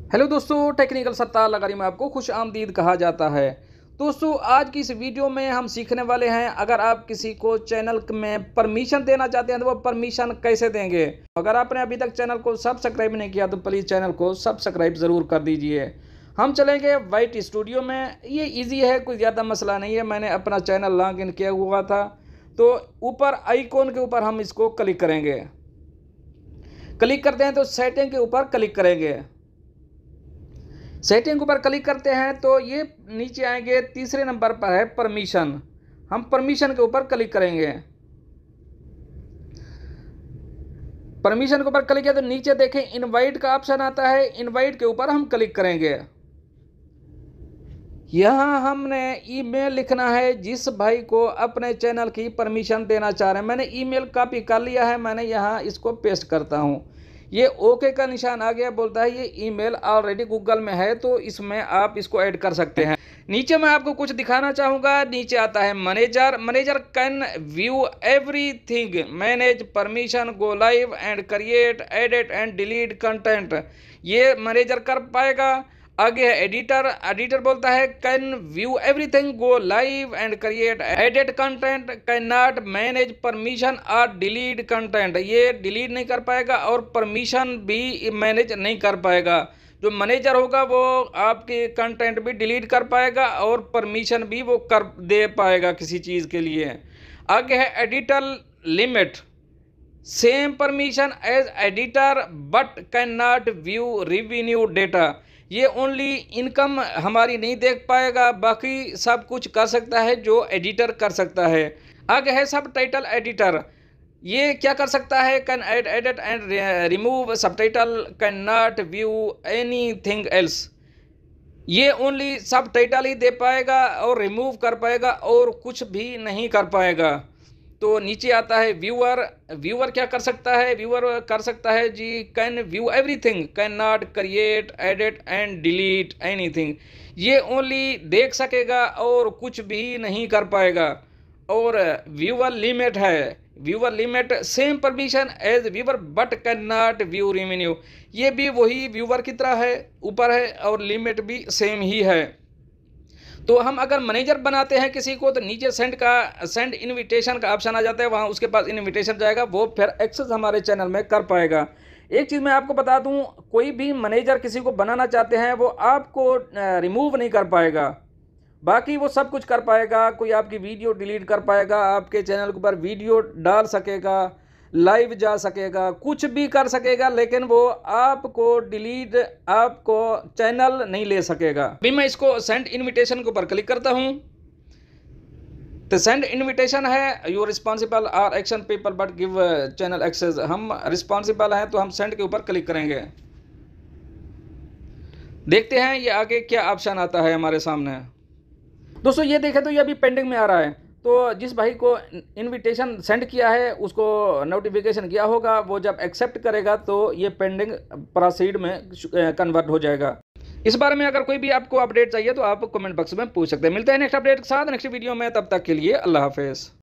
Hello दोस्तों, technical सत्ता लगारी में आपको खुश आमदीद कहा जाता है। दोस्तों, आज की इस वीडियो में हम सीखने वाले हैं, अगर आप किसी को चैनल में परमिशन देना चाहते हैं तो वो परमिशन कैसे देंगे। अगर आपने अभी तक चैनल को सब्सक्राइब नहीं किया तो प्लीज़ चैनल को सब्सक्राइब ज़रूर कर दीजिए। हम चलेंगे वाइट स्टूडियो में। ये ईजी है, कोई ज़्यादा मसला नहीं है। मैंने अपना चैनल लॉग इन किया हुआ था, तो ऊपर आइकॉन के ऊपर हम इसको क्लिक करेंगे। क्लिक करते हैं तो सेटिंग के ऊपर क्लिक करेंगे। सेटिंग ऊपर क्लिक करते हैं तो ये नीचे आएंगे, तीसरे नंबर पर है परमिशन। हम परमिशन के ऊपर क्लिक करेंगे। परमिशन के ऊपर क्लिक किया तो नीचे देखें इनवाइट का ऑप्शन आता है। इनवाइट के ऊपर हम क्लिक करेंगे। यहाँ हमने ईमेल लिखना है जिस भाई को अपने चैनल की परमिशन देना चाह रहे हैं। मैंने ईमेल कॉपी कर लिया है, मैंने यहाँ इसको पेस्ट करता हूँ। ये ओके का निशान आ गया, बोलता है ये ईमेल ऑलरेडी गूगल में है तो इसमें आप इसको ऐड कर सकते हैं। नीचे मैं आपको कुछ दिखाना चाहूँगा। नीचे आता है manager. Manager can view everything, manage permission, go live and create, edit and delete content. ये मैनेजर कर पाएगा। आगे है एडिटर। एडिटर बोलता है can view everything, go live and create, edit content, can not manage permission और delete content. ये delete नहीं कर पाएगा और परमिशन भी मैनेज नहीं कर पाएगा। जो मैनेजर होगा वो आपके कंटेंट भी डिलीट कर पाएगा और परमिशन भी वो कर दे पाएगा किसी चीज़ के लिए। आगे है editor limit, same permission as editor but can not view revenue data. ये ओनली इनकम हमारी नहीं देख पाएगा, बाकी सब कुछ कर सकता है जो एडिटर कर सकता है। आगे है सब टाइटल एडिटर। ये क्या कर सकता है, कैन एडिट एंड रिमूव सब title, can not view anything else. ये ओनली सब टाइटल ही दे पाएगा और रिमूव कर पाएगा और कुछ भी नहीं कर पाएगा। तो नीचे आता है व्यूअर। व्यूअर क्या कर सकता है, व्यूअर कर सकता है जी can view everything, can not create, edit and delete anything. ये ओनली देख सकेगा और कुछ भी नहीं कर पाएगा। और व्यूअर लिमिट है, viewer limit same permission as viewer but can not view revenue. ये भी वही व्यूअर की तरह है, ऊपर है और लिमिट भी सेम ही है। तो हम अगर मैनेजर बनाते हैं किसी को तो नीचे सेंड इनविटेशन का ऑप्शन आ जाता है, वहाँ उसके पास इनविटेशन जाएगा, वो फिर एक्सेस हमारे चैनल में कर पाएगा। एक चीज़ मैं आपको बता दूं, कोई भी मैनेजर किसी को बनाना चाहते हैं वो आपको रिमूव नहीं कर पाएगा, बाकी वो सब कुछ कर पाएगा। कोई आपकी वीडियो डिलीट कर पाएगा, आपके चैनल के ऊपर वीडियो डाल सकेगा, लाइव जा सकेगा, कुछ भी कर सकेगा, लेकिन वो आपको डिलीट, आपको चैनल नहीं ले सकेगा। अभी मैं इसको सेंड इनविटेशन के ऊपर क्लिक करता हूं तो सेंड इनविटेशन है, you responsible are action people but give channel access. हम रिस्पॉन्सिबल हैं तो हम सेंड के ऊपर क्लिक करेंगे। देखते हैं ये आगे क्या ऑप्शन आता है हमारे सामने। दोस्तों ये देखें तो ये अभी पेंडिंग में आ रहा है। तो जिस भाई को इनविटेशन सेंड किया है उसको नोटिफिकेशन किया होगा, वो जब एक्सेप्ट करेगा तो ये पेंडिंग प्रोसीड में कन्वर्ट हो जाएगा। इस बारे में अगर कोई भी आपको अपडेट चाहिए तो आप कमेंट बॉक्स में पूछ सकते हैं। मिलते हैं नेक्स्ट अपडेट के साथ नेक्स्ट वीडियो में, तब तक के लिए अल्लाह हाफिज़।